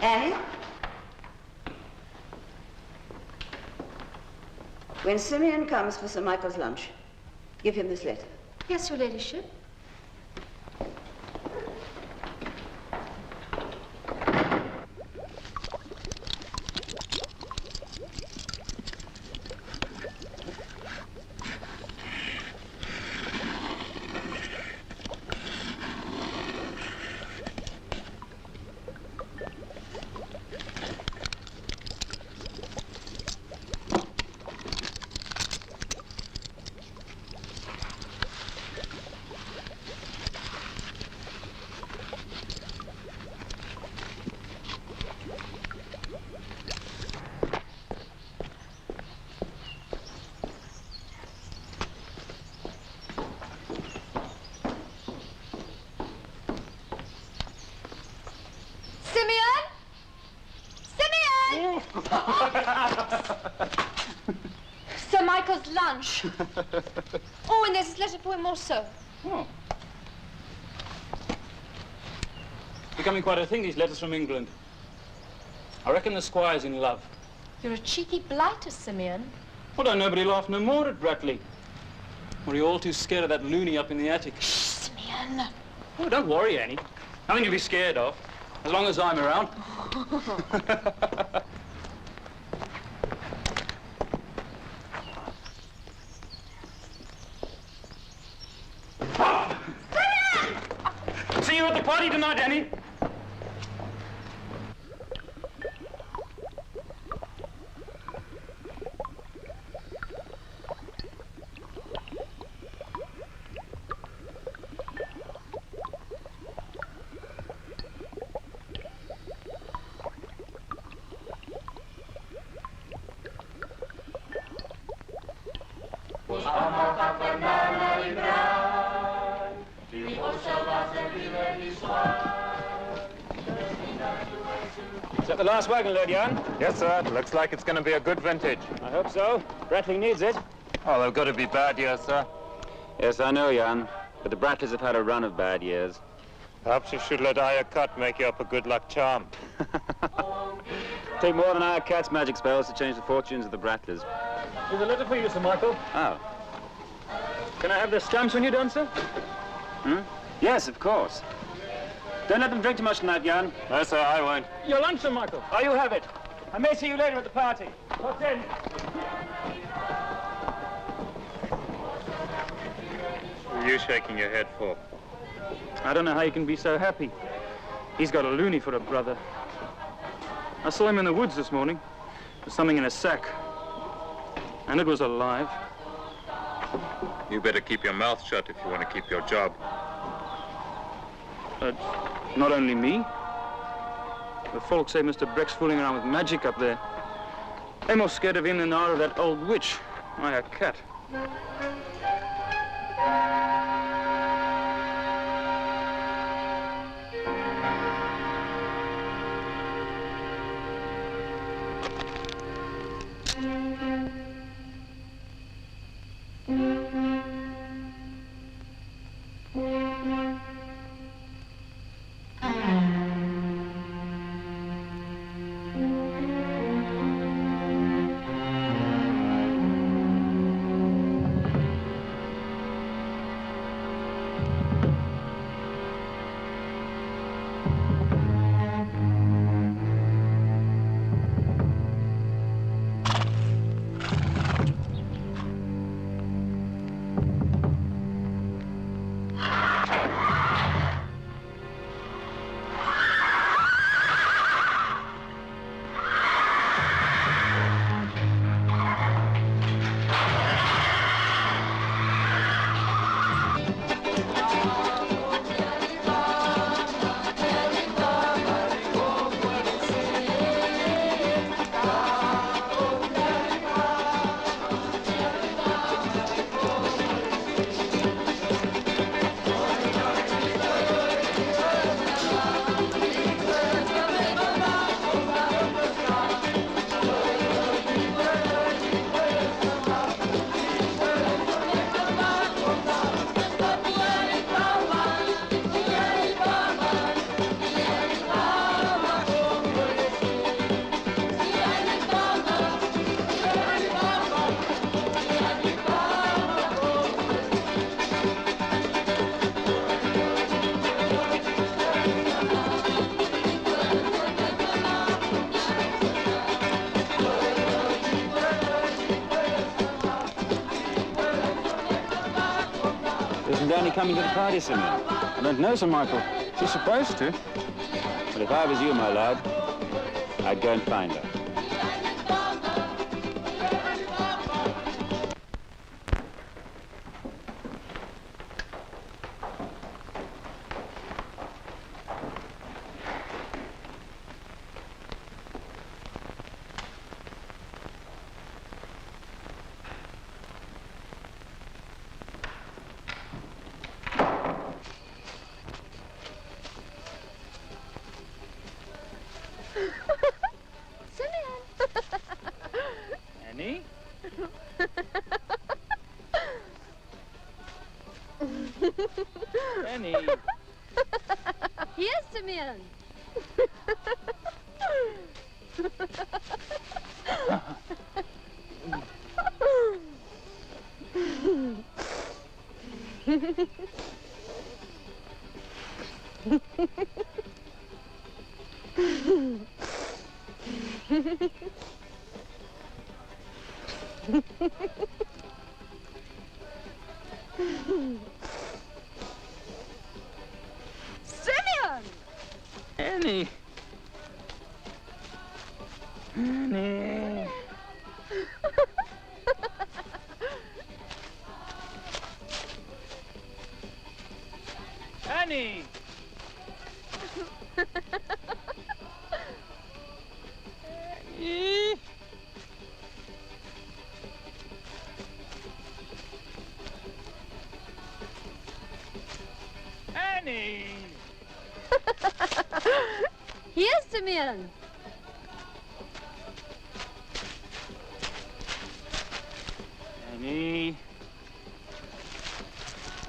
Annie? When Simeon comes for Sir Michael's lunch, give him this letter. Yes, your ladyship. Sir Michael's lunch. Oh, and there's his letter for him also. Oh. Becoming quite a thing, these letters from England. I reckon the squire's in love. You're a cheeky blighter, Simeon. Well, don't nobody laugh no more at Bratley. Or are you all too scared of that loony up in the attic? Shh, Simeon. Oh, don't worry, Annie. Nothing to be scared of, as long as I'm around. See you at the party tonight, Annie. Is that the last wagon load, Jan? Yes, sir. Looks like it's going to be a good vintage. I hope so. Bratley needs it. Oh, they've got to be bad years, sir. Yes, I know, Jan. But the Bratleys have had a run of bad years. Perhaps you should let Aya Cut make you up a good luck charm. Take more than our cat's magic spells to change the fortunes of the Bratleys. Here's a letter for you, Sir Michael. Oh. Can I have the stamps when you're done, sir? Yes, of course. Don't let them drink too much tonight, Jan. No, sir, I won't. Your lunch, Sir Michael. Oh, you have it. I may see you later at the party. What's in? What are you shaking your head for? I don't know how you can be so happy. He's got a loony for a brother. I saw him in the woods this morning. With something in a sack. And it was alive. You better keep your mouth shut if you want to keep your job. Not only me. The folks say Mr. Breck's fooling around with magic up there. They're more scared of him than they are of that old witch, Aya Cat. Isn't Danny coming to the party, Simeon? I don't know, Sir Michael. She's supposed to. But if I was you, my lad, I'd go and find her. Annie. Here's Simeon. Simeon! Annie. Annie. Annie. Annie. Annie. Here's Simeon. Annie.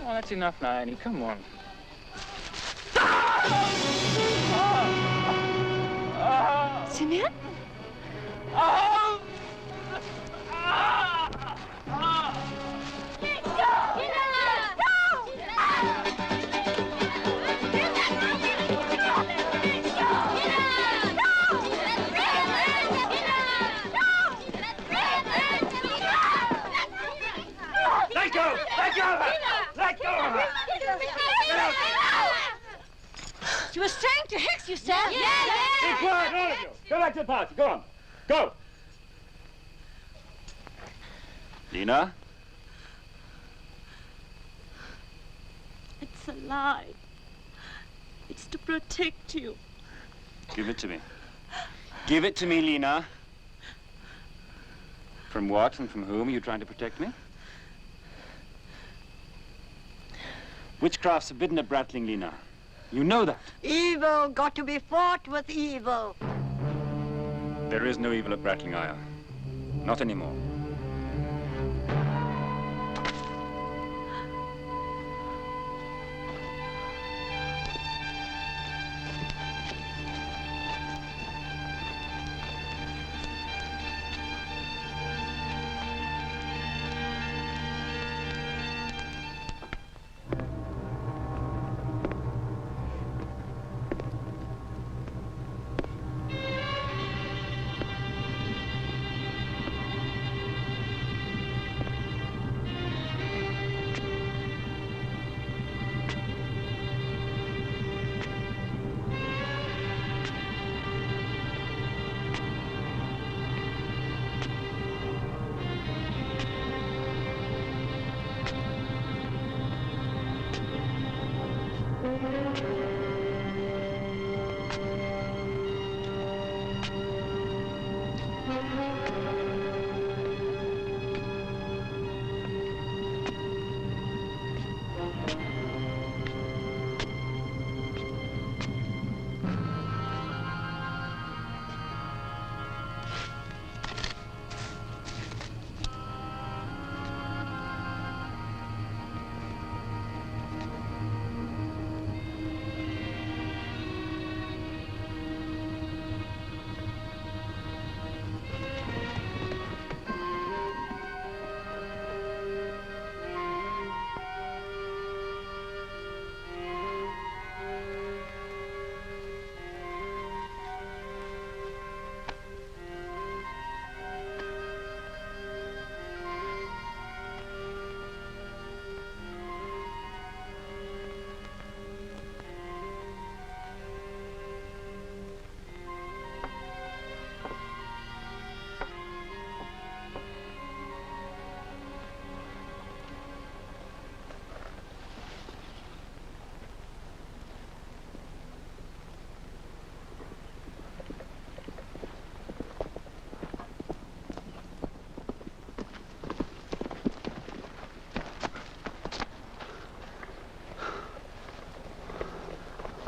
Oh, that's enough now, Annie. Come on. Simeon? Let go! Let go of her! Let go of her! She was saying to Hicks, you said? Be quiet, all of you! Go back to the party. Go on. Go! Lena? It's a lie. It's to protect you. Give it to me. Give it to me, Lena. From what and from whom are you trying to protect me? Witchcraft's forbidden at Bratling, Lena. You know that. Evil got to be fought with evil. There is no evil at Bratling, Aya. Not anymore.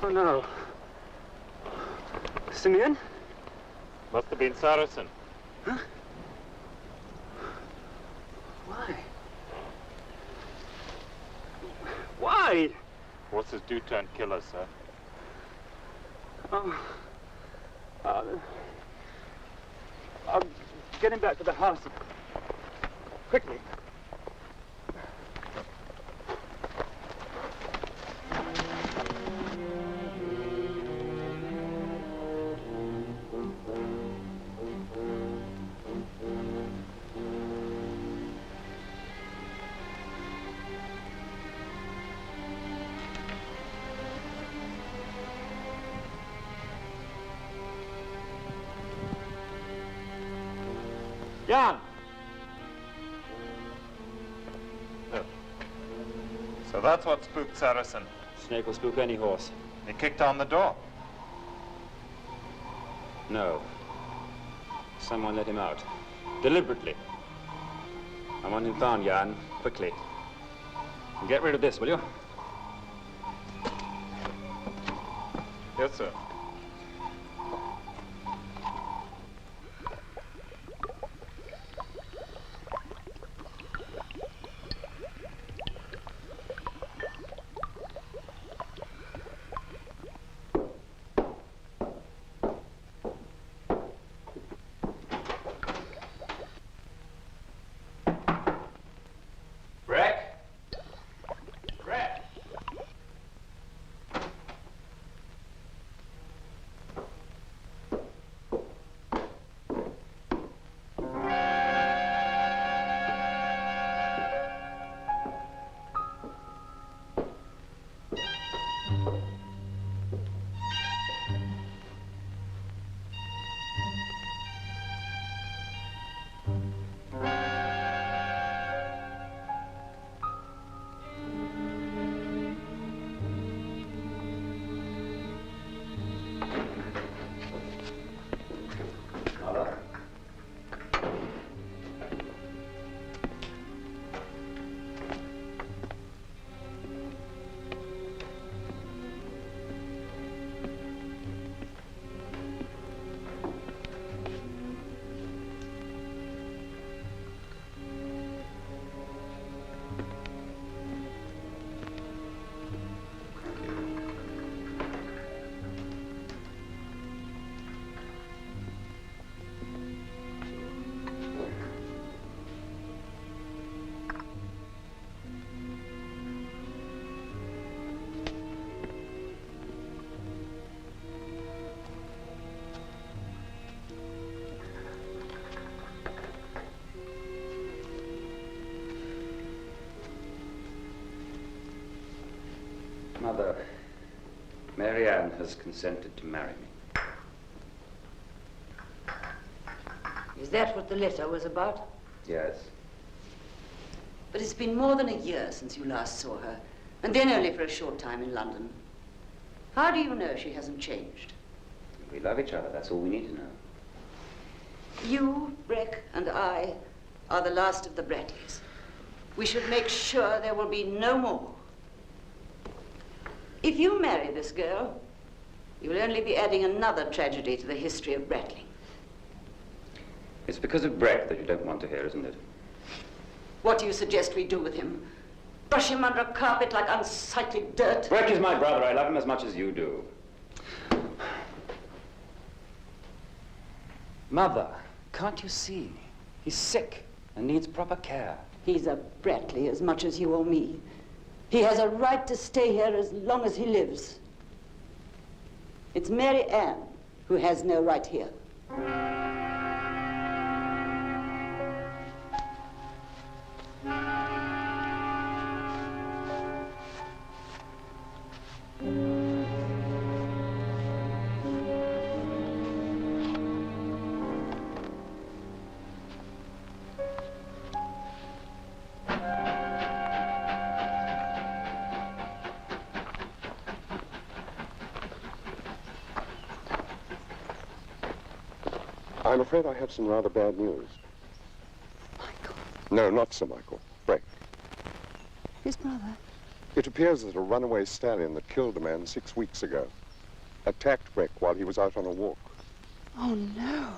Oh, no. Simeon? Must have been Saracen. Huh? Why? Why? Horses do turn killers, sir. I'm getting back to the house. Quickly. Jan! So that's what spooked Saracen. Snake will spook any horse. He kicked down the door. No. Someone let him out. Deliberately. I want him found, Jan. Quickly. And get rid of this, will you? Yes, sir. Mother, Mary Ann has consented to marry me. Is that what the letter was about? Yes. But it's been more than a year since you last saw her, and then only for a short time in London. How do you know she hasn't changed? We love each other, that's all we need to know. You, Breck, and I are the last of the Bradleys. We should make sure there will be no more. If you marry this girl, you will only be adding another tragedy to the history of Bradley. It's because of Breck that you don't want to hear, isn't it? What do you suggest we do with him? Brush him under a carpet like unsightly dirt? Breck is my brother. I love him as much as you do. Mother, can't you see? He's sick and needs proper care. He's a Bradley as much as you or me. He has a right to stay here as long as he lives. It's Mary Ann who has no right here. I'm afraid I have some rather bad news. Michael. No, not Sir Michael. Breck. His brother. It appears that a runaway stallion that killed a man 6 weeks ago attacked Breck while he was out on a walk. Oh, no.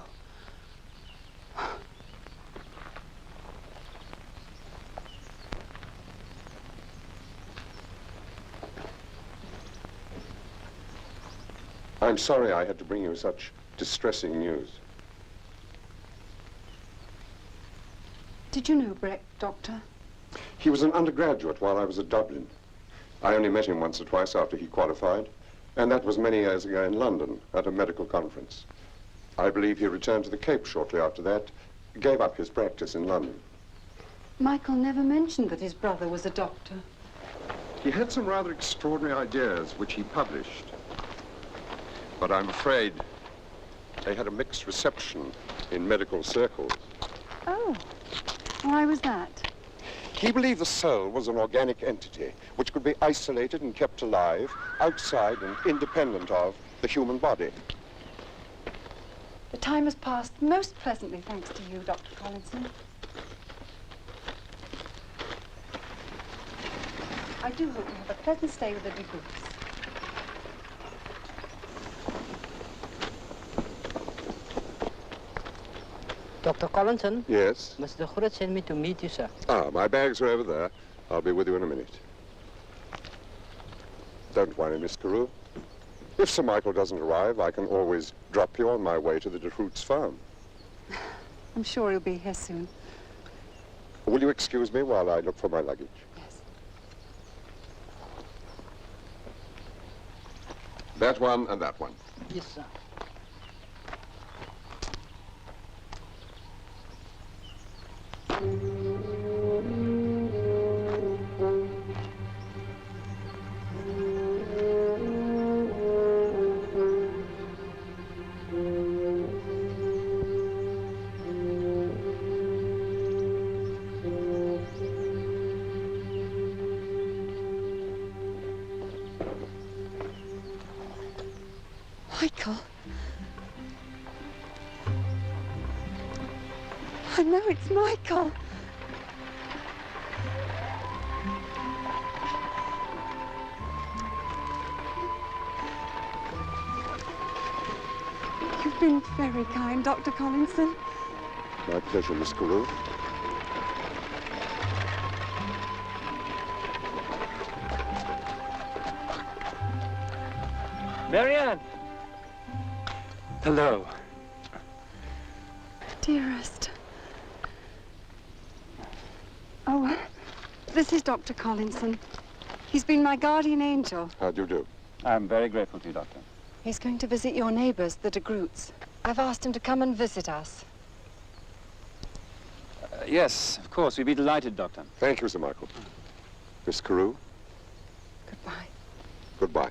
I'm sorry I had to bring you such distressing news. Did you know Breck, Doctor? He was an undergraduate while I was at Dublin. I only met him once or twice after he qualified, and that was many years ago in London at a medical conference. I believe he returned to the Cape shortly after that, gave up his practice in London. Michael never mentioned that his brother was a doctor. He had some rather extraordinary ideas, which he published. But I'm afraid they had a mixed reception in medical circles. Oh, why was that? He believed the soul was an organic entity which could be isolated and kept alive outside and independent of the human body. The time has passed most pleasantly, thanks to you, Dr. Collinson. I do hope you have a pleasant stay with the de Groots. Dr. Collinson? Yes? Mr. Groot sent me to meet you, sir. Ah, my bags are over there. I'll be with you in a minute. Don't worry, Miss Carew. If Sir Michael doesn't arrive, I can always drop you on my way to the de Groot's farm. I'm sure he'll be here soon. Will you excuse me while I look for my luggage? Yes. That one and that one. Yes, sir. Michael. I know it's Michael. You've been very kind, Dr. Collinson. My pleasure, Miss Carew. Marianne! Hello. Dearest. Oh, this is Dr. Collinson. He's been my guardian angel. How do you do? I'm very grateful to you, Doctor. He's going to visit your neighbors, the de Groots. I've asked him to come and visit us. Yes, of course. We'd be delighted, Doctor. Thank you, Sir Michael. Miss Carew, Goodbye. goodbye.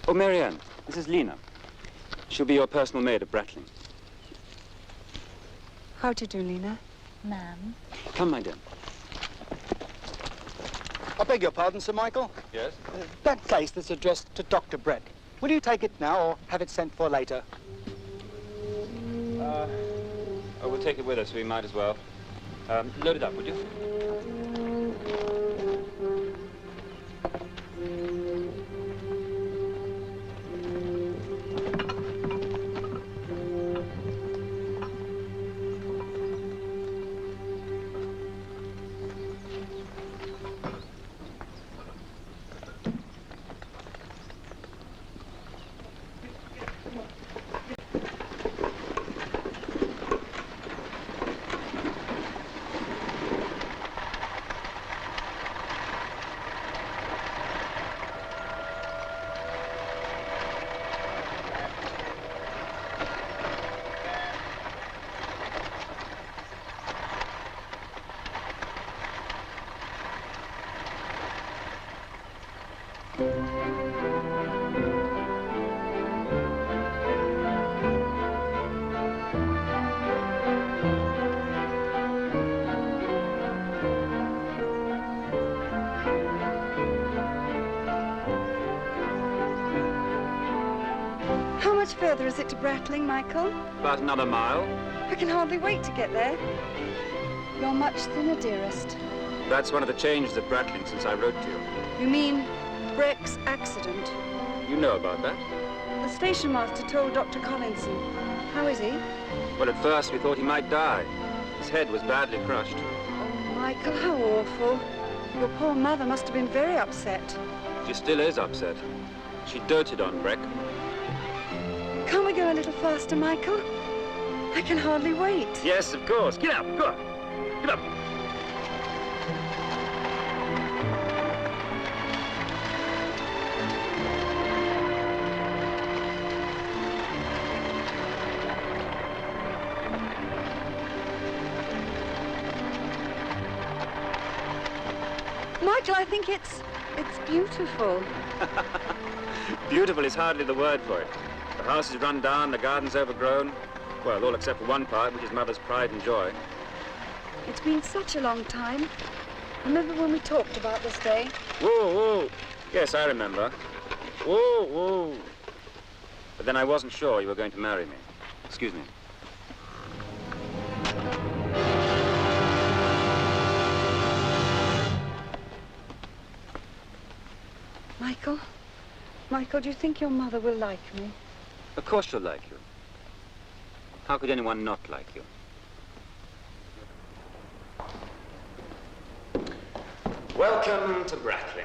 Oh, Marianne, this is Lena. She'll be your personal maid at Bratling. How do you do, Lena? Ma'am. Come, my dear. I beg your pardon, Sir Michael. Yes? That case that's addressed to Dr. Breck. Will you take it now or have it sent for later? Oh, we'll take it with us. We might as well. Load it up, would you? How much further is it to Bratling, Michael? About another mile. I can hardly wait to get there. You're much thinner, dearest. That's one of the changes at Bratling since I wrote to you. You mean Breck's accident? You know about that? The station master told Dr. Collinson. How is he? Well, at first we thought he might die. His head was badly crushed. Oh, Michael, how awful. Your poor mother must have been very upset. She still is upset. She doted on Breck. Can't we go a little faster, Michael? I can hardly wait. Yes, of course. Get up, go on. Get up. Michael, I think it's beautiful. Beautiful is hardly the word for it. The house is run down, the garden's overgrown. Well, all except for one part, which is Mother's pride and joy. It's been such a long time. Remember when we talked about this day? Whoa, whoa. Yes, I remember. Whoa, whoa. But then I wasn't sure you were going to marry me. Excuse me. Michael, do you think your mother will like me? Of course she'll like you. How could anyone not like you? Welcome to Brackling.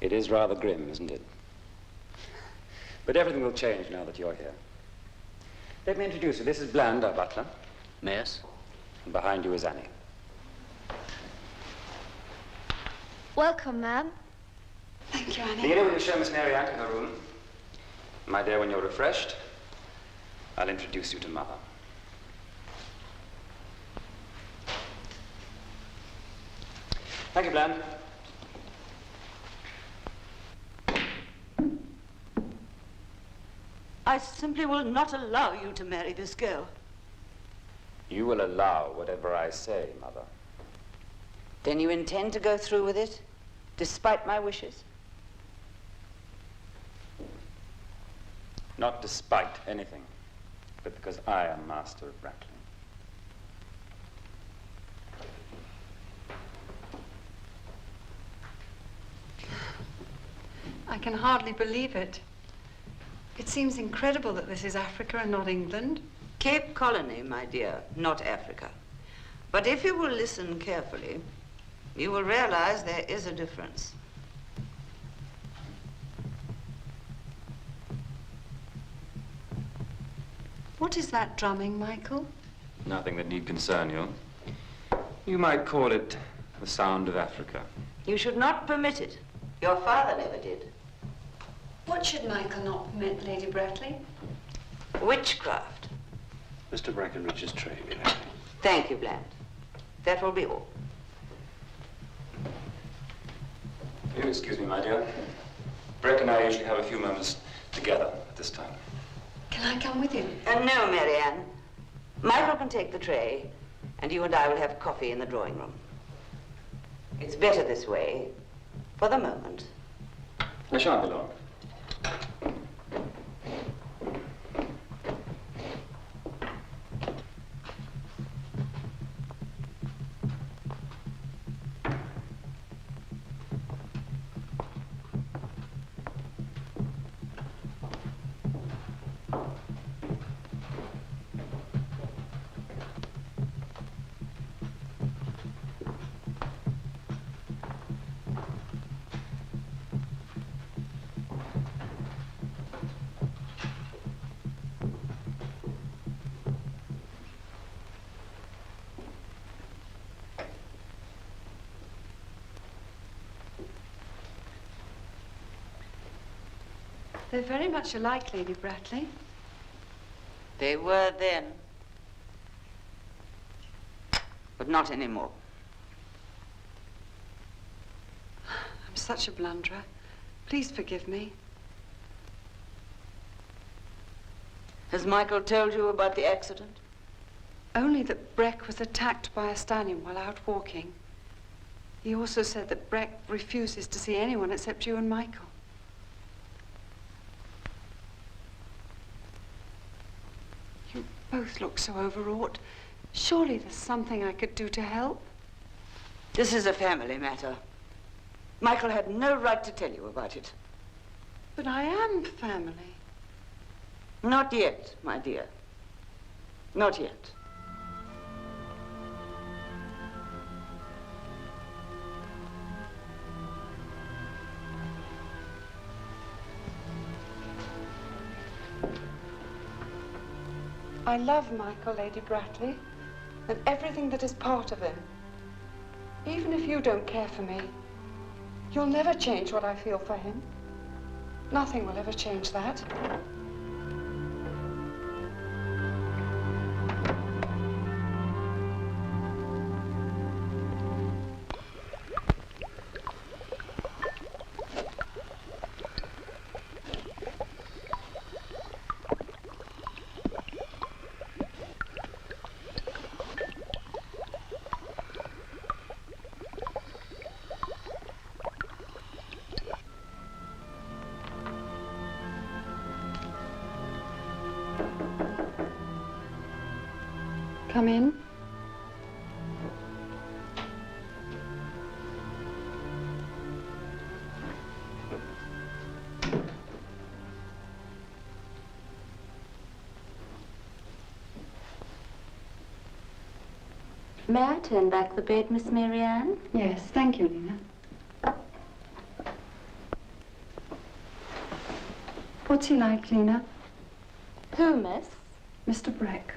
It is rather grim, isn't it? But everything will change now that you're here. Let me introduce you. This is Bland, our butler. Yes. And behind you is Annie. Welcome, ma'am. Thank you, Annie. Nina, will you show Miss Mary Ann to her room? My dear, when you're refreshed, I'll introduce you to Mother. Thank you, Bland. I simply will not allow you to marry this girl. You will allow whatever I say, Mother. Then you intend to go through with it, despite my wishes? Not despite anything, but because I am master of Brackling. I can hardly believe it. It seems incredible that this is Africa and not England. Cape Colony, my dear, not Africa. But if you will listen carefully, you will realize there is a difference. What is that drumming, Michael? Nothing that need concern you. You might call it the sound of Africa. You should not permit it. Your father never did. What should Michael not permit, Lady Bradley? Witchcraft. Mr. Brackenridge's tray, Lady. Thank you, Bland. That will be all. You excuse me, my dear. Breck and I usually have a few moments together at this time. Can I come with you? No, Marianne. Michael can take the tray, and you and I will have coffee in the drawing room. It's better this way, for the moment. I shan't be long. They're very much alike, Lady Bradley. They were then, but not anymore. I'm such a blunderer. Please forgive me. Has Michael told you about the accident? Only that Breck was attacked by a stallion while out walking. He also said that Breck refuses to see anyone except you and Michael. You both look so overwrought. Surely there's something I could do to help. This is a family matter. Michael had no right to tell you about it. But I am family. Not yet, my dear. Not yet. I love Michael, Lady Bratley, and everything that is part of him. Even if you don't care for me, you'll never change what I feel for him. Nothing will ever change that. Come in. May I turn back the bed, Miss Marianne? Yes, thank you, Lena. What's he like, Lena? Who, miss? Mr. Breck.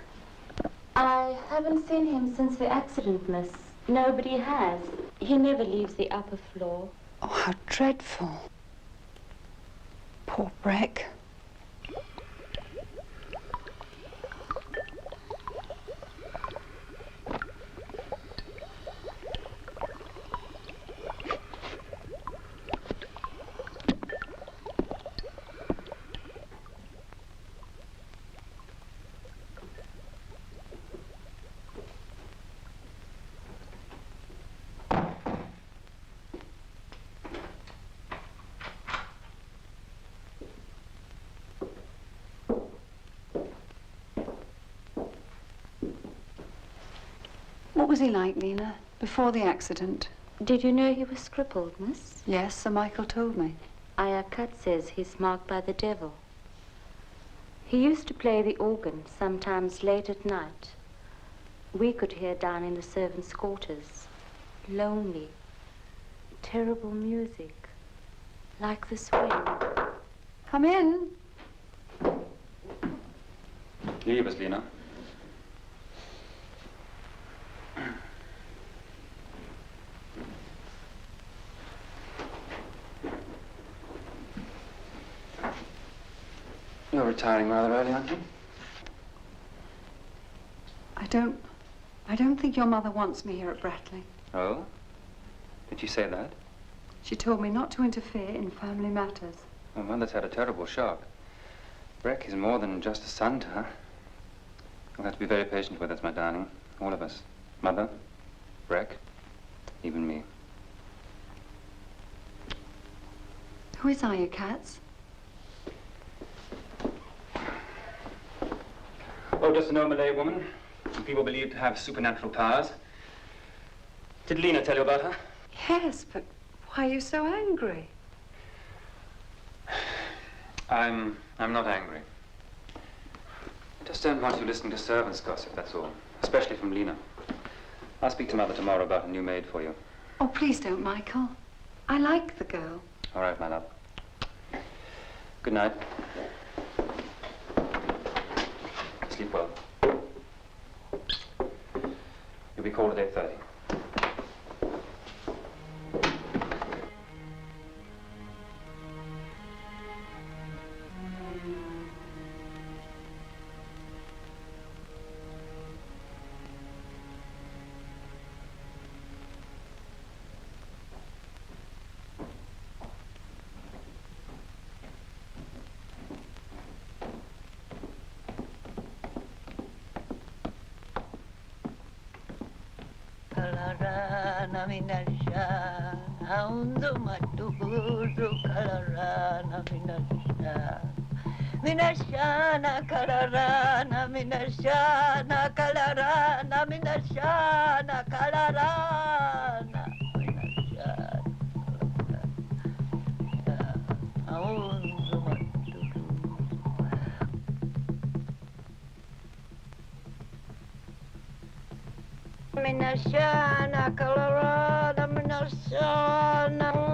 I haven't seen him since the accident, miss. Nobody has. He never leaves the upper floor. Oh, how dreadful. Poor Breck. What was he like, Lena, before the accident? Did you know he was crippled, miss? Yes, Sir Michael told me. Ayakat says he's marked by the devil. He used to play the organ, sometimes late at night. We could hear down in the servants' quarters. Lonely, terrible music, like this wind. Come in. Leave us, Lena. You're retiring rather early, aren't you? I don't think your mother wants me here at Bratley. Oh? Did she say that? She told me not to interfere in family matters. Well, Mother's had a terrible shock. Breck is more than just a son to her. You'll have to be very patient with us, my darling. All of us. Mother, Breck, even me. Who is Ayakat? Oh, just a normal Malay woman. Who people believe to have supernatural powers. Did Lena tell you about her? Yes, but why are you so angry? I'm not angry. Just don't want you listening to servants' gossip, that's all. Especially from Lena. I'll speak to Mother tomorrow about a new maid for you. Oh, please don't, Michael. I like the girl. All right, my love. Good night. Sleep well. You'll be called at 8:30. Minashana kalarana, minashana kalarana, minashana kalarana, minashana kalarana. minashana kalarana minashana.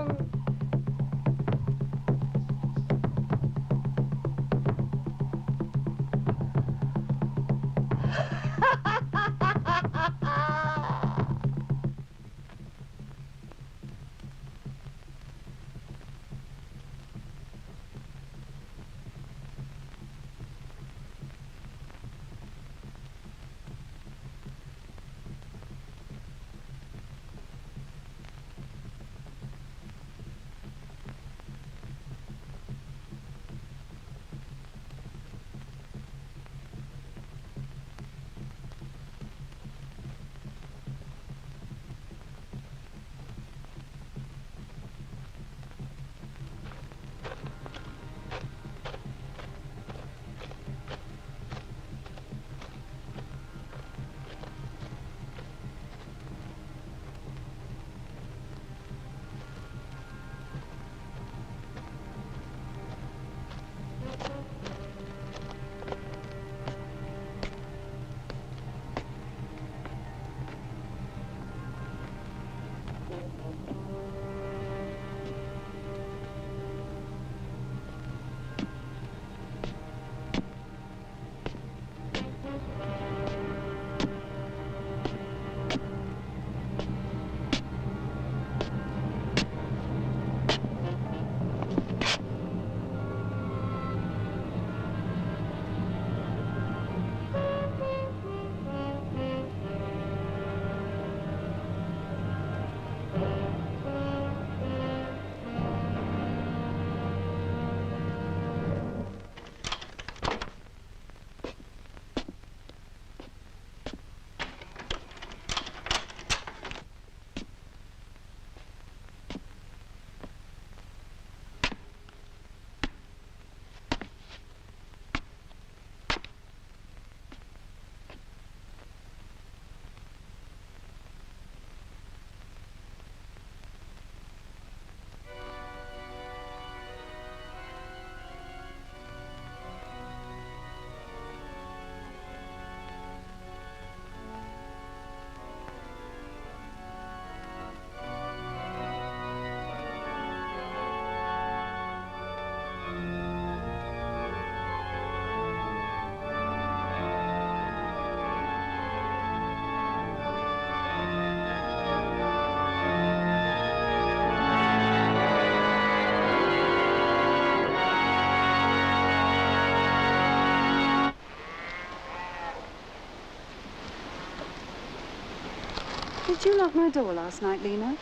Did you lock my door last night, Lena?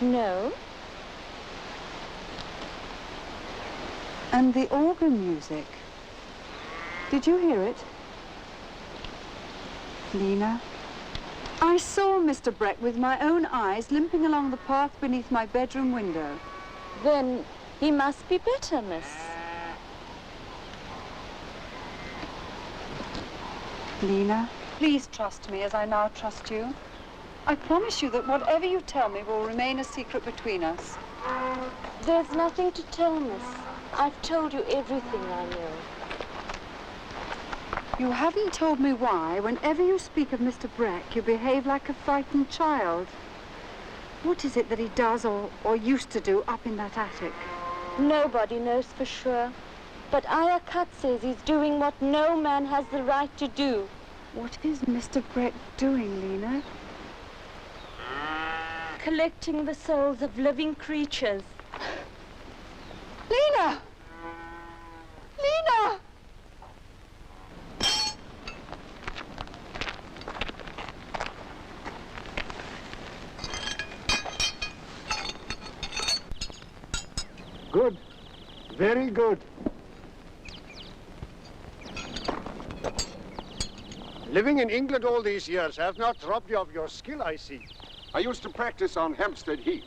No. And the organ music. Did you hear it? Lena, I saw Mr. Breck with my own eyes limping along the path beneath my bedroom window. Then he must be better, miss. Lena, please trust me as I now trust you. I promise you that whatever you tell me will remain a secret between us. There's nothing to tell, miss. I've told you everything I know. You haven't told me why, whenever you speak of Mr. Breck, you behave like a frightened child. What is it that he does or used to do up in that attic? Nobody knows for sure. But Ayakat says he's doing what no man has the right to do. What is Mr. Breck doing, Lena? Collecting the souls of living creatures. Lena! Lena! Good. Very good. Living in England all these years have not robbed you of your skill, I see. I used to practice on Hampstead Heath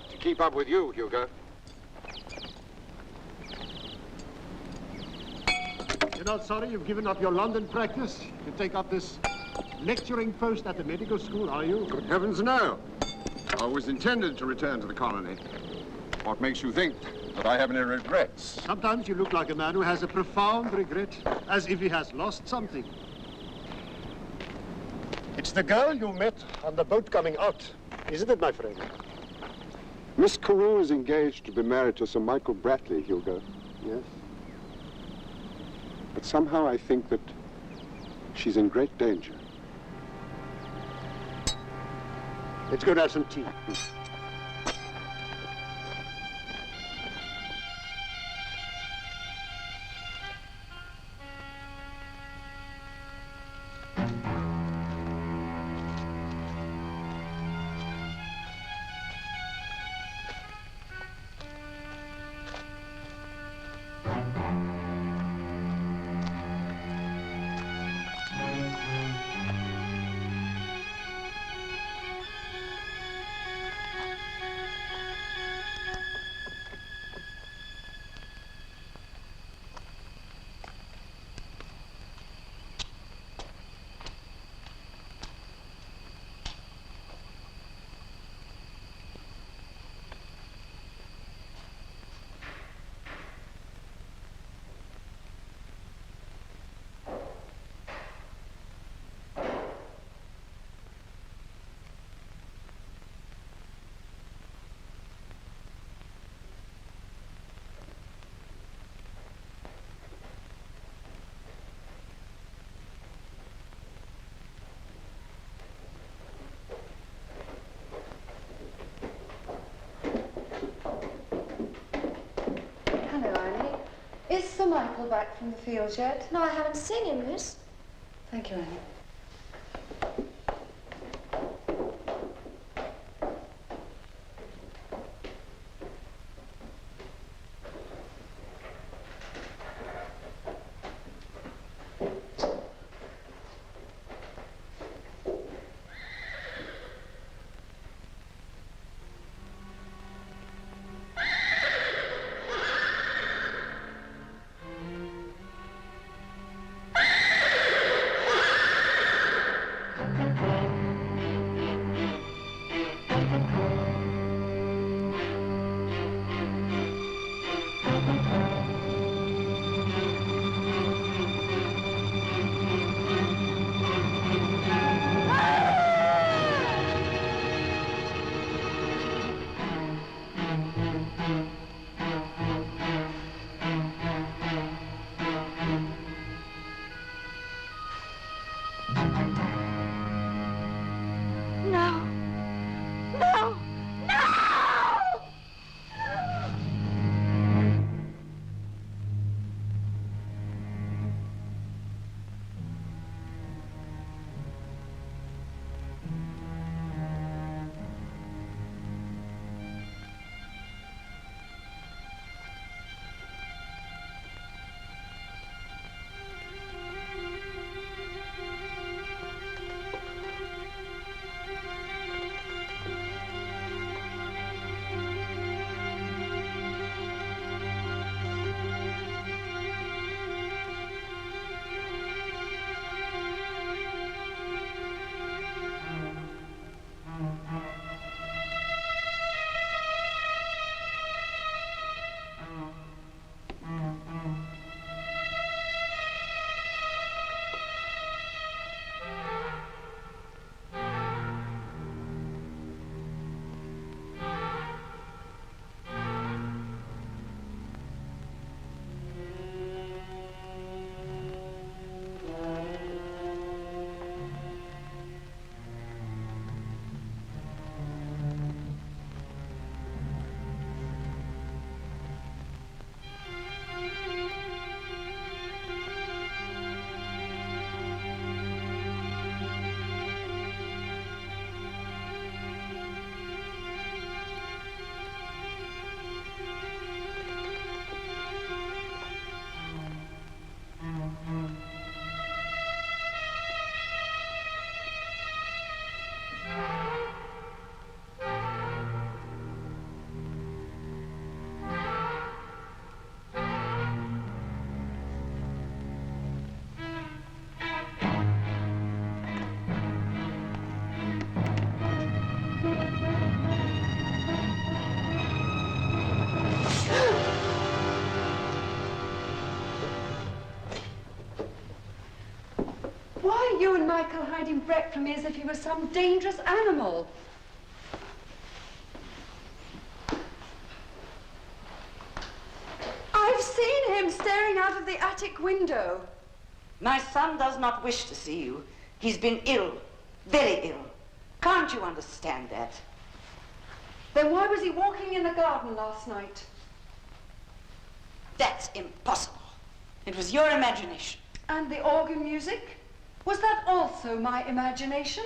to keep up with you, Hugo. You're not sorry you've given up your London practice to take up this lecturing post at the medical school, are you? Good heavens, no. I was intended to return to the colony. What makes you think that I have any regrets? Sometimes you look like a man who has a profound regret, as if he has lost something. It's the girl you met on the boat coming out, isn't it, my friend? Miss Carew is engaged to be married to Sir Michael Bratley, Hugo. Yes. But somehow I think that she's in great danger. Let's go and have some tea. Hello, Annie. Is Sir Michael back from the fields yet? No, I haven't seen him, miss. Thank you, Annie. you and Michael hiding Brett from me as if he was some dangerous animal? I've seen him staring out of the attic window. My son does not wish to see you. He's been ill, very ill. Can't you understand that? Then why was he walking in the garden last night? That's impossible. It was your imagination. And the organ music? Was that also my imagination?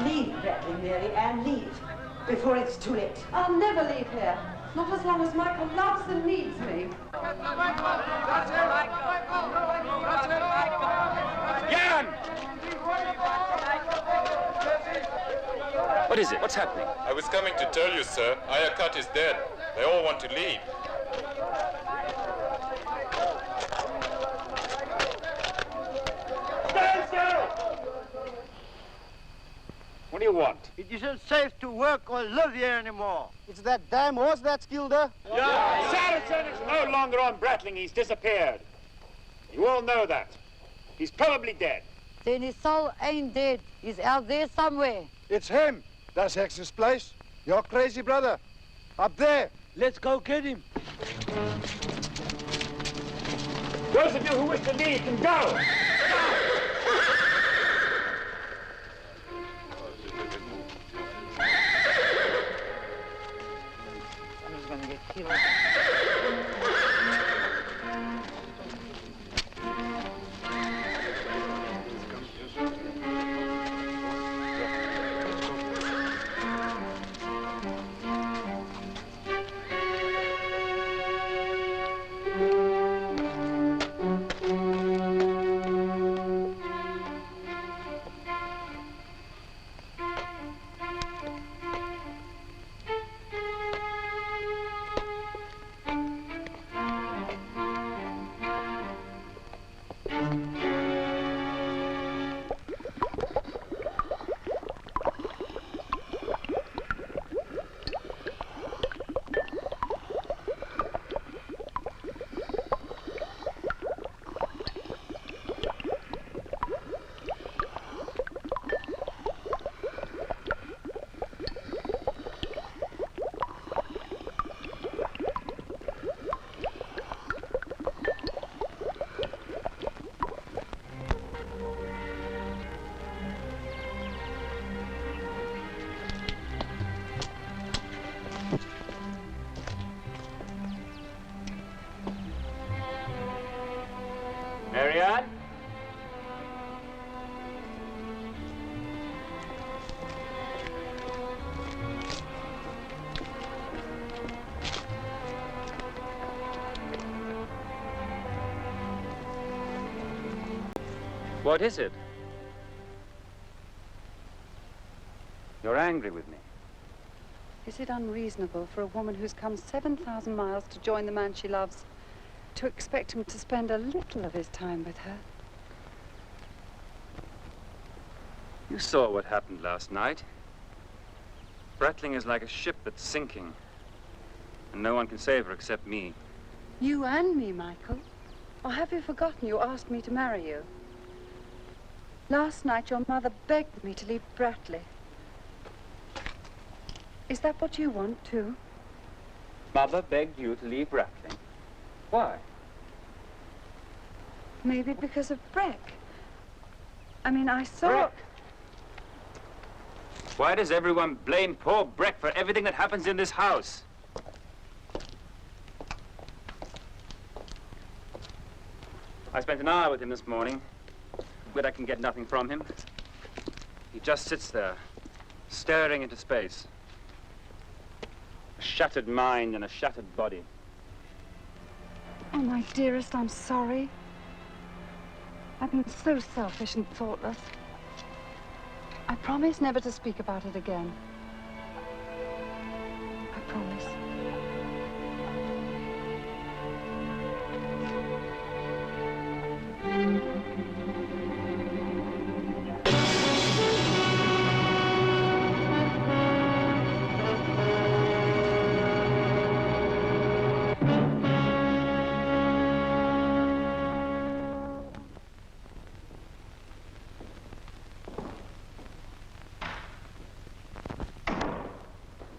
Leave, Bradley, Mary Ann, leave. Before it's too late. I'll never leave here. Not as long as Michael loves and needs me. Jan! What is it? What's happening? I was coming to tell you, sir. Ayakat is dead. They all want to leave. Stand still! What do you want? It isn't safe to work or live here anymore. It's that damn horse that's killed her. Yeah. Saracen is no longer on Bratling. He's disappeared. You all know that. He's probably dead. Then his soul ain't dead. He's out there somewhere. It's him. That's Hex's place. Your crazy brother. Up there. Let's go get him. Those of you who wish to leave can go. Someone's gonna get killed. Marianne? What is it? You're angry with me. Is it unreasonable for a woman who's come 7,000 miles to join the man she loves to expect him to spend a little of his time with her? You saw what happened last night. Bratling is like a ship that's sinking, and no one can save her except me. You and me, Michael. Or have you forgotten you asked me to marry you? Last night your mother begged me to leave Bratley. Is that what you want, too? Mother begged you to leave Bratling. Why? Maybe because of Breck. I mean, I saw... Breck? Why does everyone blame poor Breck for everything that happens in this house? I spent an hour with him this morning, but I can get nothing from him. He just sits there, staring into space. A shattered mind and a shattered body. Oh, my dearest, I'm sorry. I've been so selfish and thoughtless. I promise never to speak about it again. I promise.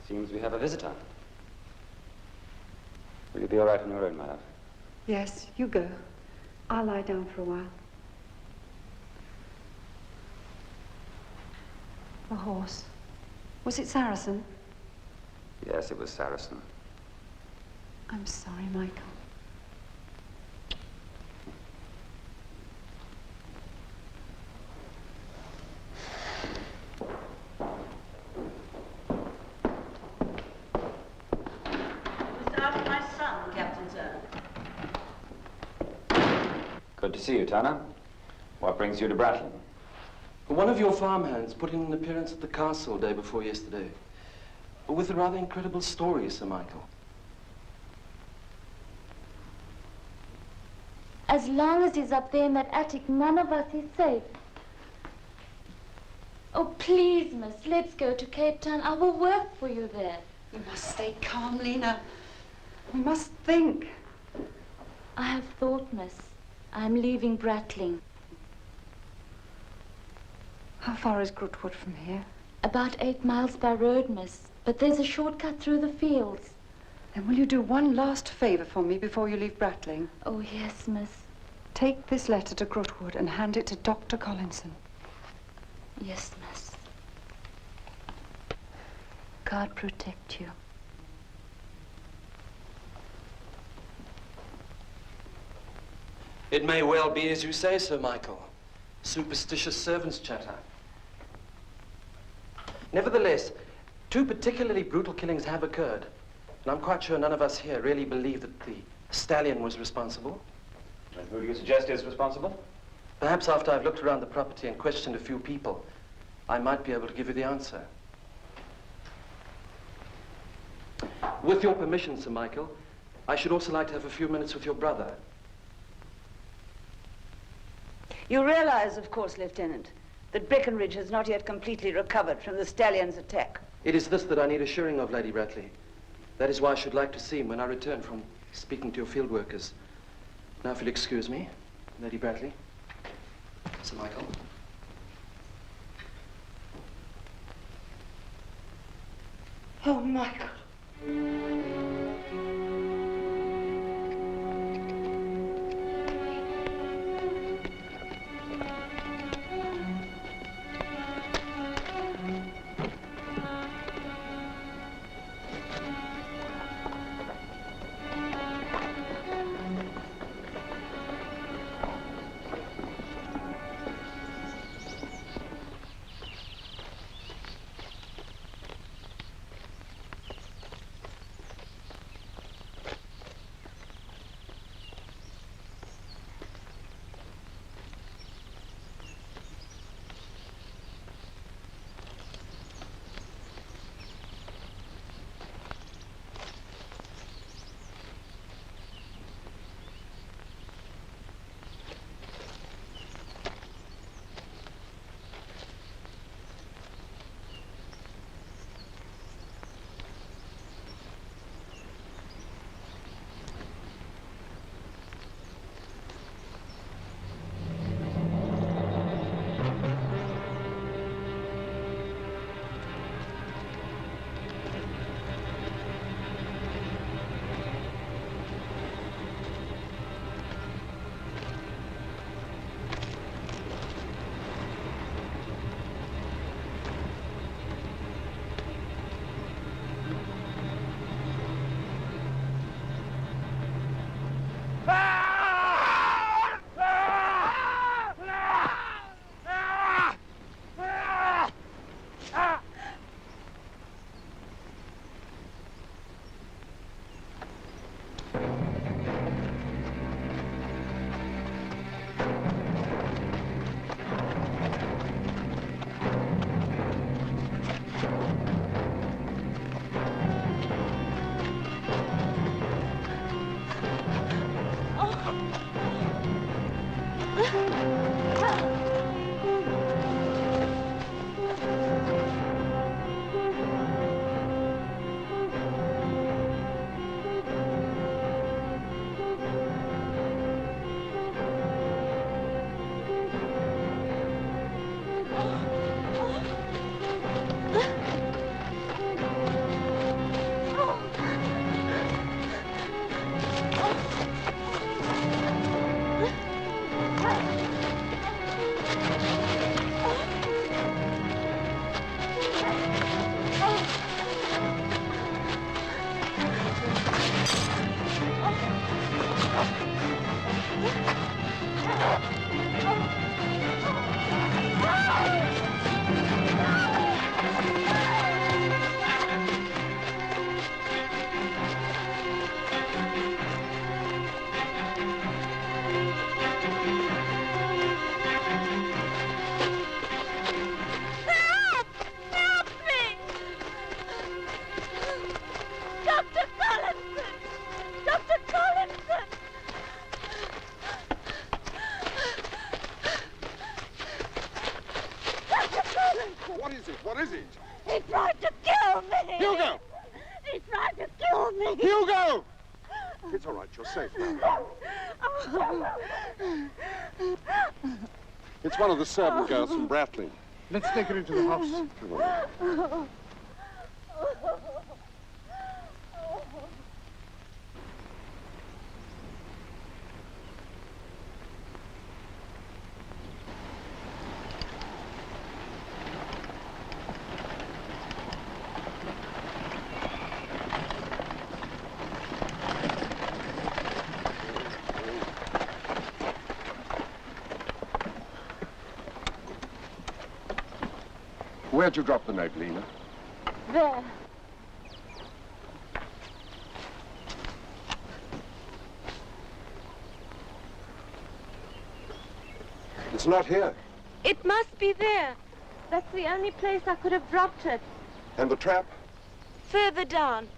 Seems we have a visitor. Will you be all right on your own, my love? Yes, you go. I'll lie down for a while. The horse. Was it Saracen? Yes, it was Saracen. I'm sorry, Michael. Good to see you, Turner. What brings you to Bratling? One of your farmhands put in an appearance at the castle day before yesterday, with a rather incredible story, Sir Michael. As long as he's up there in that attic, none of us is safe. Oh, please, miss, let's go to Cape Town. I will work for you there. You must stay calm, Lena. We must think. I have thought, miss. I'm leaving Bratling. How far is Grootwood from here? About 8 miles by road, miss. But there's a shortcut through the fields. Then will you do one last favor for me before you leave Bratling? Oh, yes, miss. Take this letter to Grootwood and hand it to Dr. Collinson. Yes, miss. God protect you. It may well be as you say, Sir Michael. Superstitious servants' chatter. Nevertheless, 2 particularly brutal killings have occurred. And I'm quite sure none of us here really believe that the stallion was responsible. And who do you suggest is responsible? Perhaps after I've looked around the property and questioned a few people, I might be able to give you the answer. With your permission, Sir Michael, I should also like to have a few minutes with your brother. You realize, of course, Lieutenant, that Breckenridge has not yet completely recovered from the stallion's attack. It is this that I need assuring of, Lady Bratley. That is why I should like to see him when I return from speaking to your field workers. Now, if you'll excuse me, Lady Bratley. Sir Michael. Oh, Michael. is it? He tried to kill me! Hugo! He tried to kill me! Hugo! It's all right, you're safe now. It's one of the servant girls from Bratley. Let's take her into the house. Come on. Where'd you drop the note, Lena? There. It's not here. It must be there. That's the only place I could have dropped it. And the trap? Further down.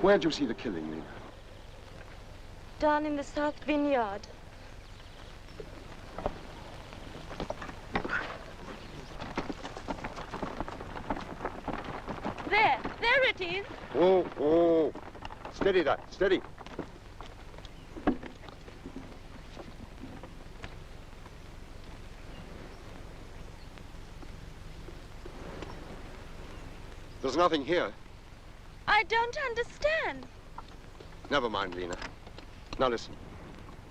Where'd you see the killing, Lena? Down in the south vineyard. There it is. Oh. Steady that, steady. There's nothing here. I don't understand. Never mind, Lena. Now listen.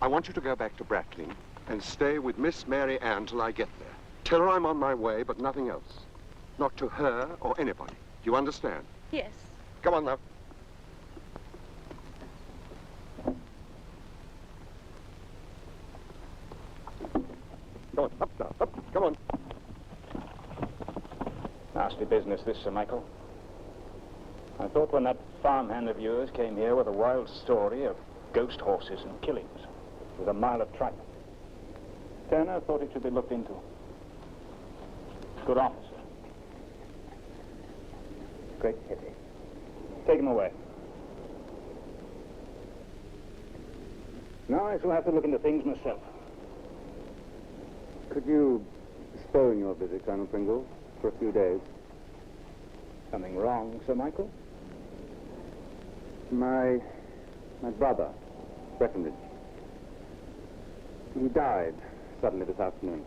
I want you to go back to Bratley and stay with Miss Mary Ann till I get there. Tell her I'm on my way, but nothing else. Not to her or anybody. You understand? Yes. Come on now. Come on, up now, up. Come on. Nasty business, this, Sir Michael. I thought when that farmhand of yours came here with a wild story of ghost horses and killings, with a mile of track. Turner thought it should be looked into. Good officer. Great pity. Take him away. Now I shall have to look into things myself. Could you postpone your visit, Colonel Pringle, for a few days? Something wrong, Sir Michael? My brother, Breckenridge. He died suddenly this afternoon.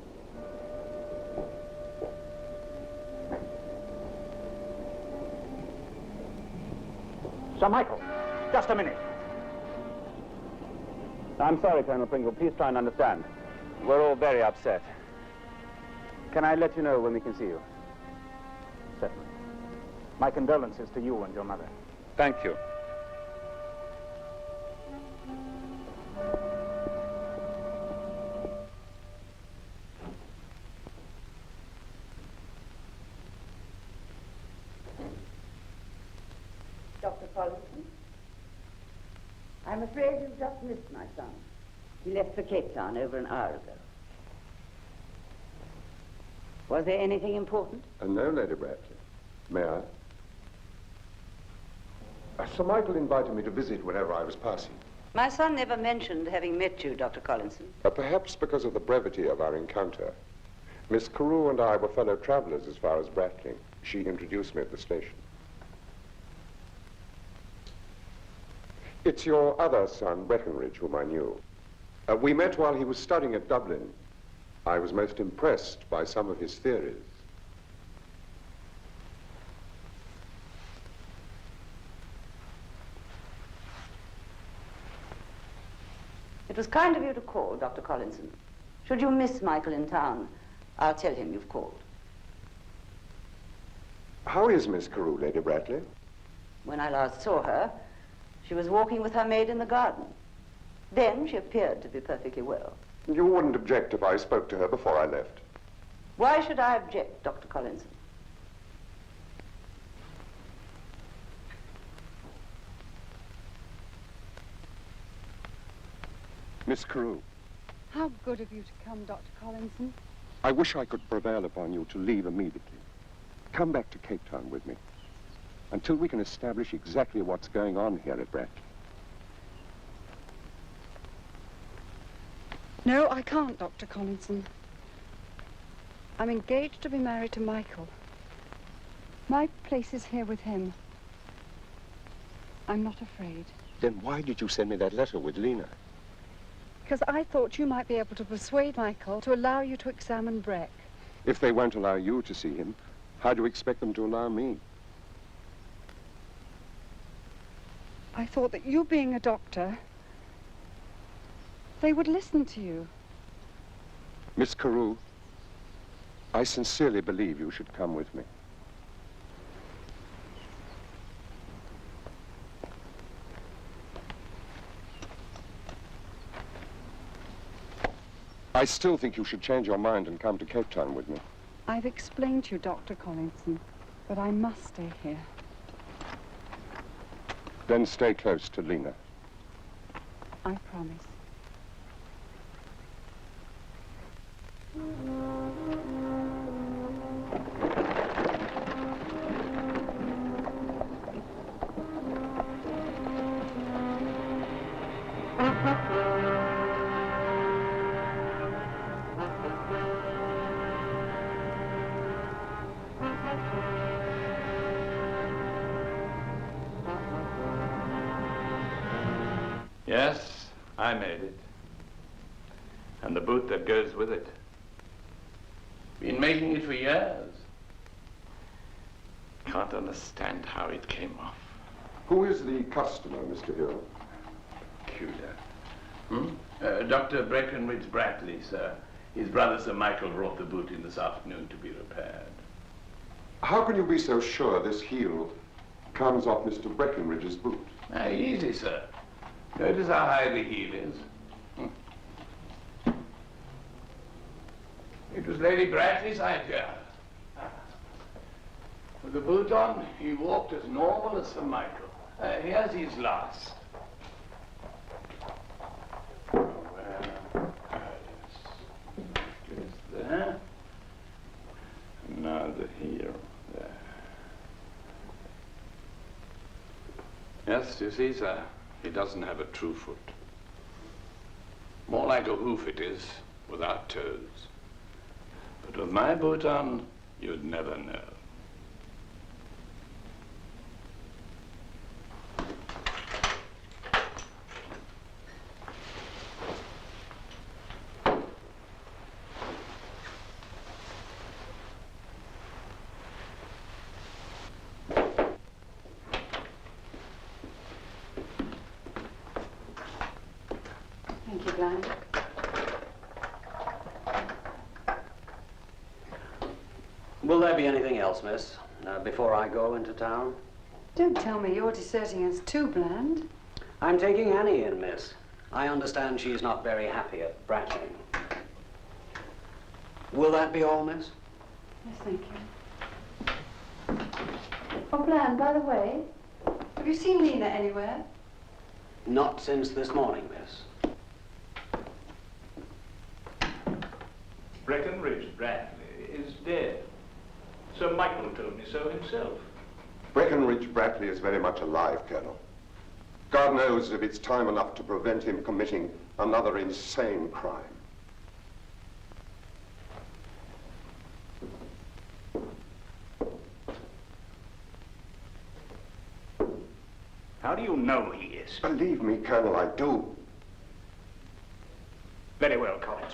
Sir Michael, just a minute. I'm sorry, Colonel Pringle. Please try and understand. We're all very upset. Can I let you know when we can see you? Certainly. My condolences to you and your mother. Thank you. Dr. Collinson, I'm afraid you've just missed my son. He left for Cape Town over an hour ago. Was there anything important? No, Lady Bratley. May I? Sir Michael invited me to visit whenever I was passing. My son never mentioned having met you, Dr. Collinson. Perhaps because of the brevity of our encounter. Miss Carew and I were fellow travelers as far as Bratley. She introduced me at the station. It's your other son, Breckenridge, whom I knew. We met while he was studying at Dublin. I was most impressed by some of his theories. It was kind of you to call, Dr. Collinson. Should you miss Michael in town, I'll tell him you've called. How is Miss Carew, Lady Bratley? When I last saw her, She was walking with her maid in the garden. Then she appeared to be perfectly well. You wouldn't object if I spoke to her before I left? Why should I object, Dr. Collinson? Miss Carew, How good of you to come, Dr. Collinson. I wish I could prevail upon you to leave immediately. Come back to Cape Town with me until we can establish exactly what's going on here at Brackley. No, I can't, Dr. Collinson. I'm engaged to be married to Michael. My place is here with him. I'm not afraid. Then why did you send me that letter with Lena? Because I thought you might be able to persuade Michael to allow you to examine Breck. If they won't allow you to see him, how do you expect them to allow me? I thought that you being a doctor, they would listen to you. Miss Carew, I sincerely believe you should come with me. I still think you should change your mind and come to Cape Town with me. I've explained to you, Dr. Collinson, but I must stay here. Then stay close to Lena. I promise. Yes, I made it. And the boot that goes with it. Been making it for years. Can't understand how it came off. Who is the customer, Mr. Hill? Dr. Breckenridge Brackley, sir. His brother, Sir Michael, brought the boot in this afternoon to be repaired. How can you be so sure this heel comes off Mr. Breckenridge's boot? Easy, sir. Notice how high the heel is. It was Lady Brackley's idea. With the boot on, he walked as normal as Sir Michael. Here's his last. There. Now the heel. There. Yes, you see, sir, he doesn't have a true foot. More like a hoof it is, without toes. But with my boot on, you'd never know. Thank you, Blanche. Will there be anything else, miss, before I go into town? Don't tell me you're deserting us too, Bland. I'm taking Annie in, miss. I understand she's not very happy at Brackley. Will that be all, miss? Yes, thank you. Oh, Bland, by the way, have you seen Lena anywhere? Not since this morning, miss. Breckenridge Brackley is dead. Sir Michael told me so himself. Breckenridge Brackley is very much alive, Colonel. God knows if it's time enough to prevent him committing another insane crime. How do you know he is? Believe me, Colonel, I do. Very well, Collins.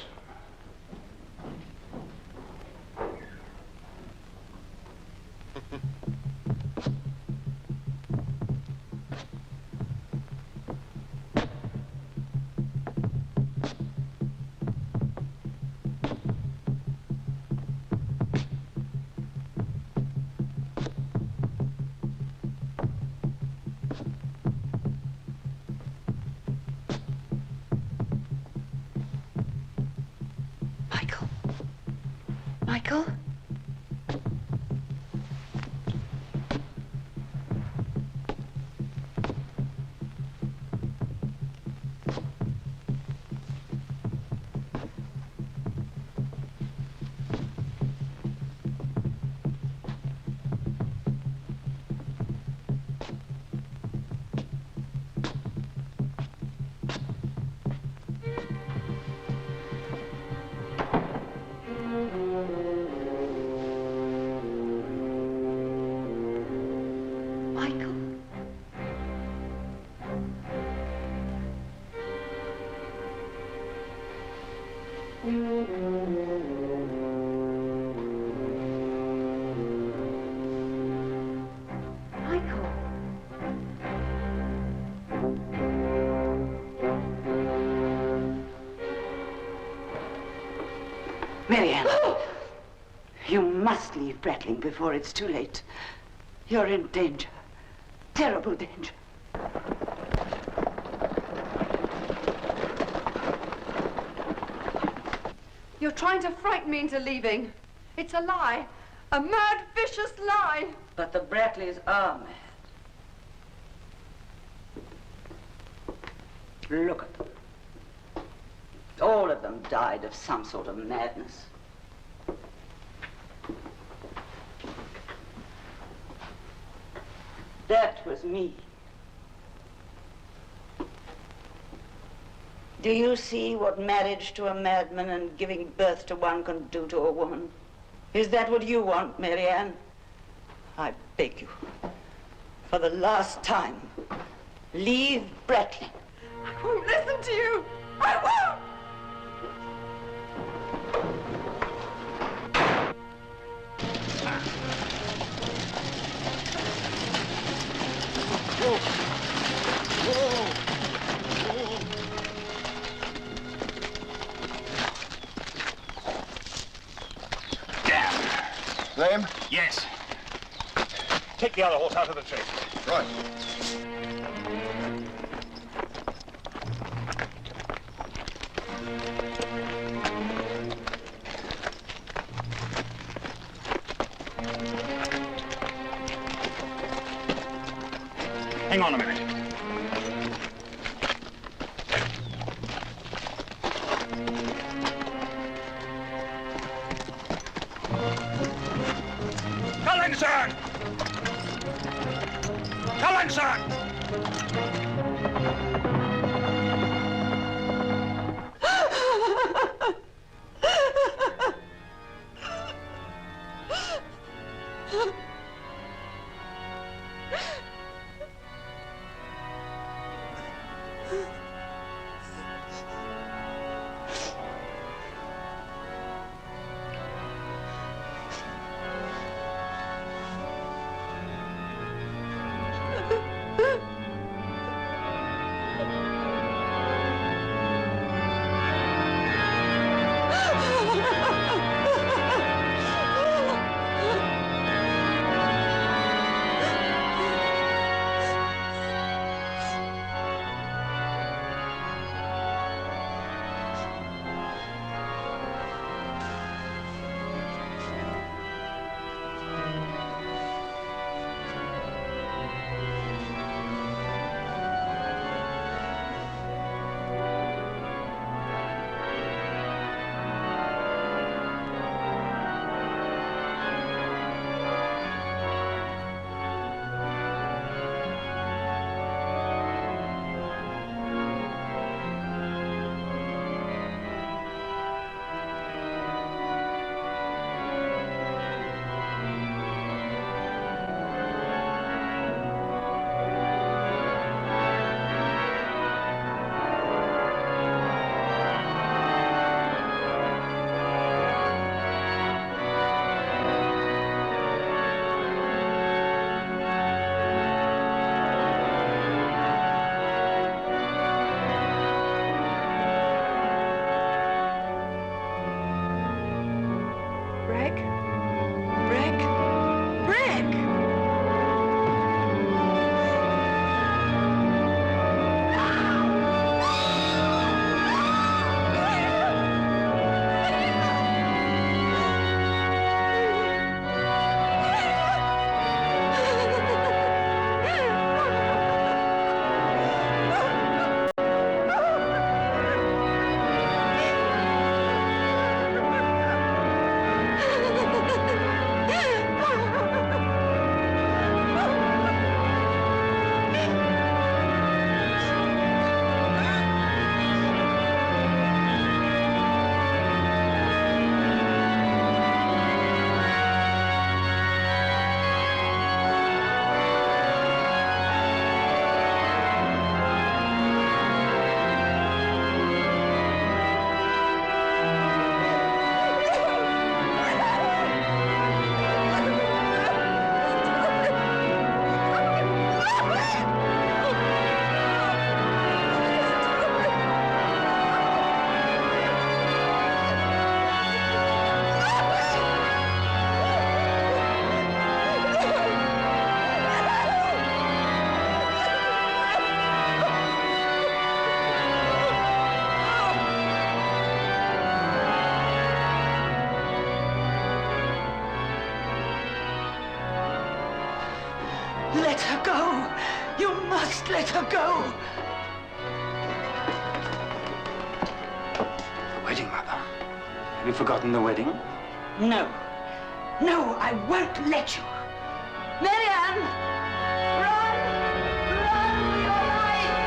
Marianne, you must leave Bratling before it's too late. You're in danger. Terrible danger. You're trying to frighten me into leaving. It's a lie. A mad, vicious lie. But the Bratleys are mad. Look at them. All of them died of some sort of madness. That was me. Do you see what marriage to a madman and giving birth to one can do to a woman? Is that what you want, Marianne? I beg you, for the last time, leave Bratling. I won't listen to you. I won't. Them? Yes. Take the other horse out of the tree. Right. Hang on a minute. Collinson! Collinson! must let her go. The wedding, Mother? Have you forgotten the wedding? No. No, I won't let you. Marianne! Run! Run for your life!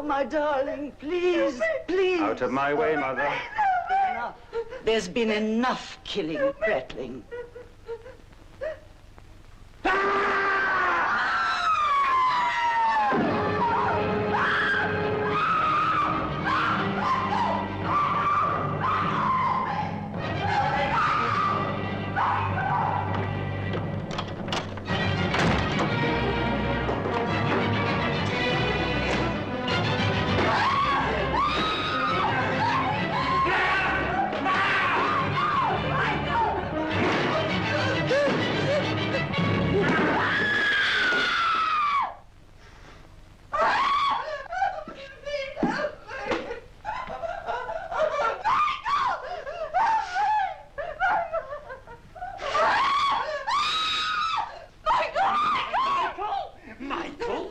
My darling, please, please. Out of my way, Mother. Enough. There's been enough killing, Bratling.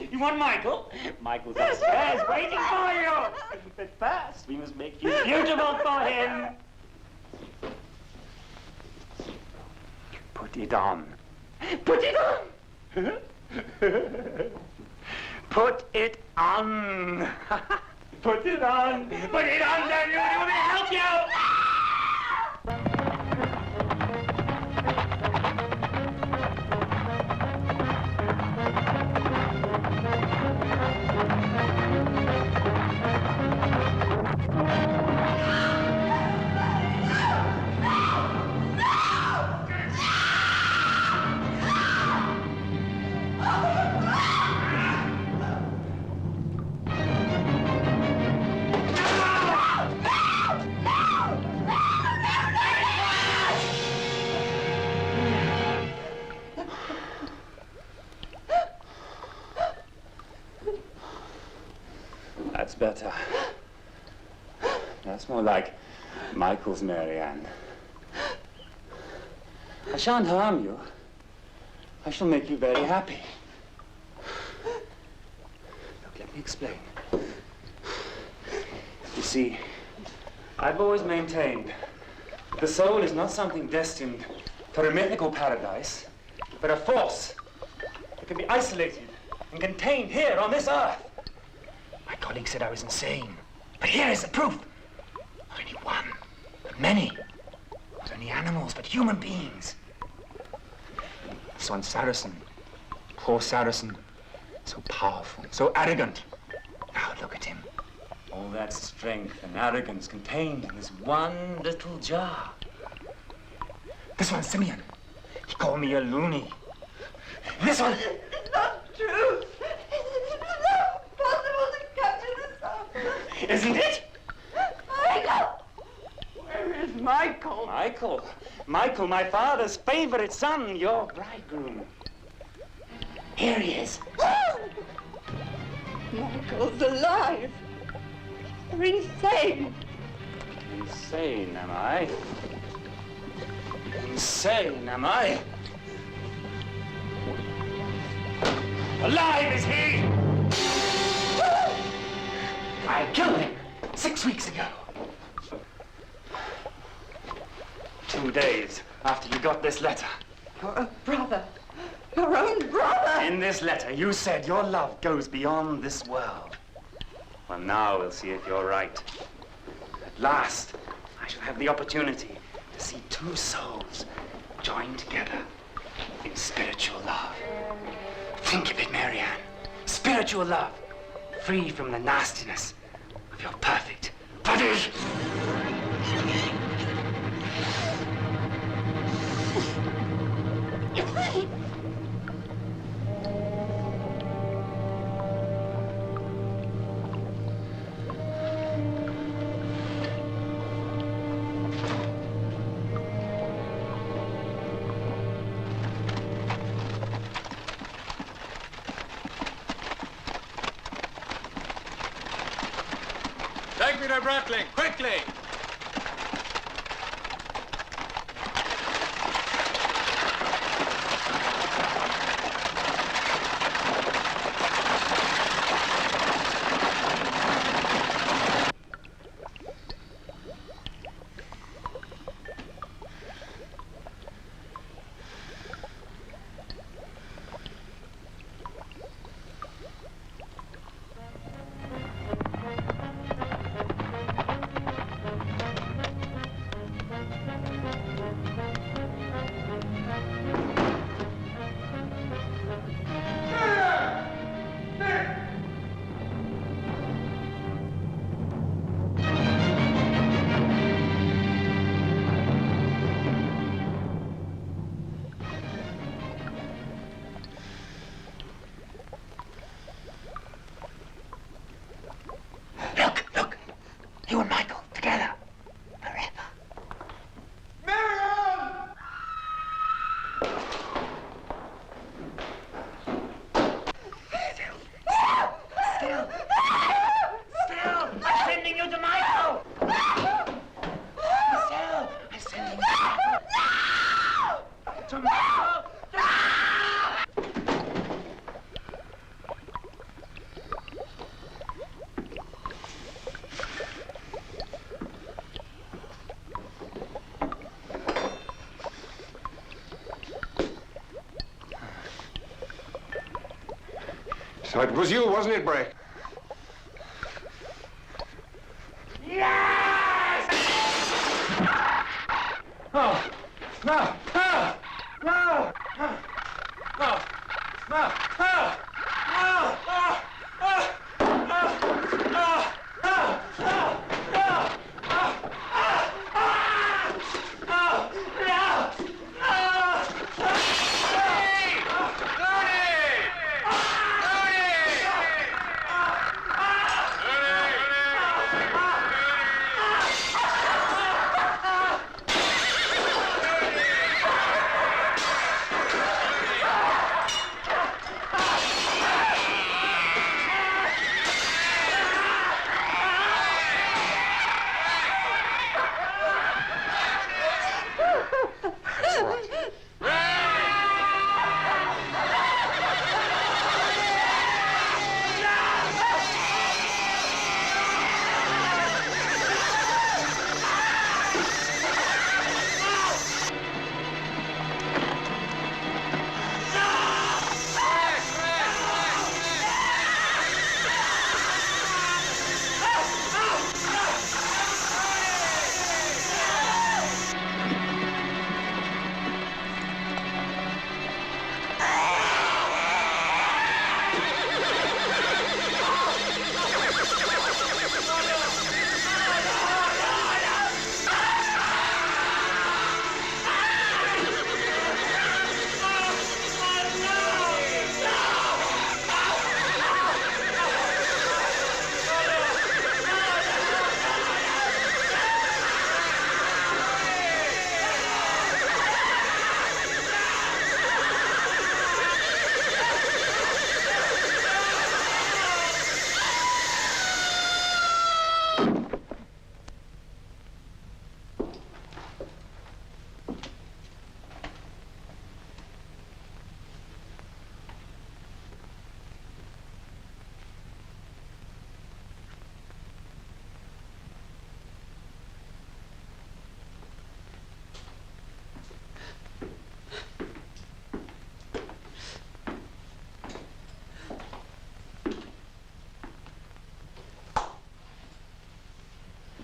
You want Michael? Michael's upstairs waiting for you. But first, we must make you beautiful for him. Put it on. Put it on. Put it on. Put it on. Put it on, then you want me to help you? That's better. That's more like Michael's Marianne. I shan't harm you. I shall make you very happy. Look, let me explain. You see, I've always maintained that the soul is not something destined for a mythical paradise, but a force that can be isolated and contained here on this earth. My colleague said I was insane, but here is the proof. Not only one, but many. Not only animals, but human beings. Son Saracen, poor Saracen, so powerful, so arrogant. Now look at him. All that strength and arrogance contained in this one little jar. This one, Simeon. He called me a loony. This one. It's not true. It's not possible to capture the sample. Isn't it? Michael! Where is Michael? Michael. Michael, my father's favorite son, your bridegroom. Here he is. Michael's alive. You're insane. Insane, am I? Insane, am I? Alive is he! I killed him 6 weeks ago. 2 days after you got this letter. You're a brother. Your own brother. In this letter, you said your love goes beyond this world. Well, now we'll see if you're right. At last, I shall have the opportunity to see two souls joined together in spiritual love. Think of it, Marianne. Spiritual love, free from the nastiness of your perfect body. Take me to Bratling, quickly! You and Michael, together, forever. Marianne! Still! I'm sending you to Michael! Still! I'm sending you to Michael! So it was you, wasn't it, Bray? Yes! Oh, no, no, no, no, no, no, no,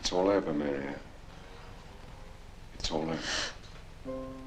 It's all over, Mary Ann. It's all over.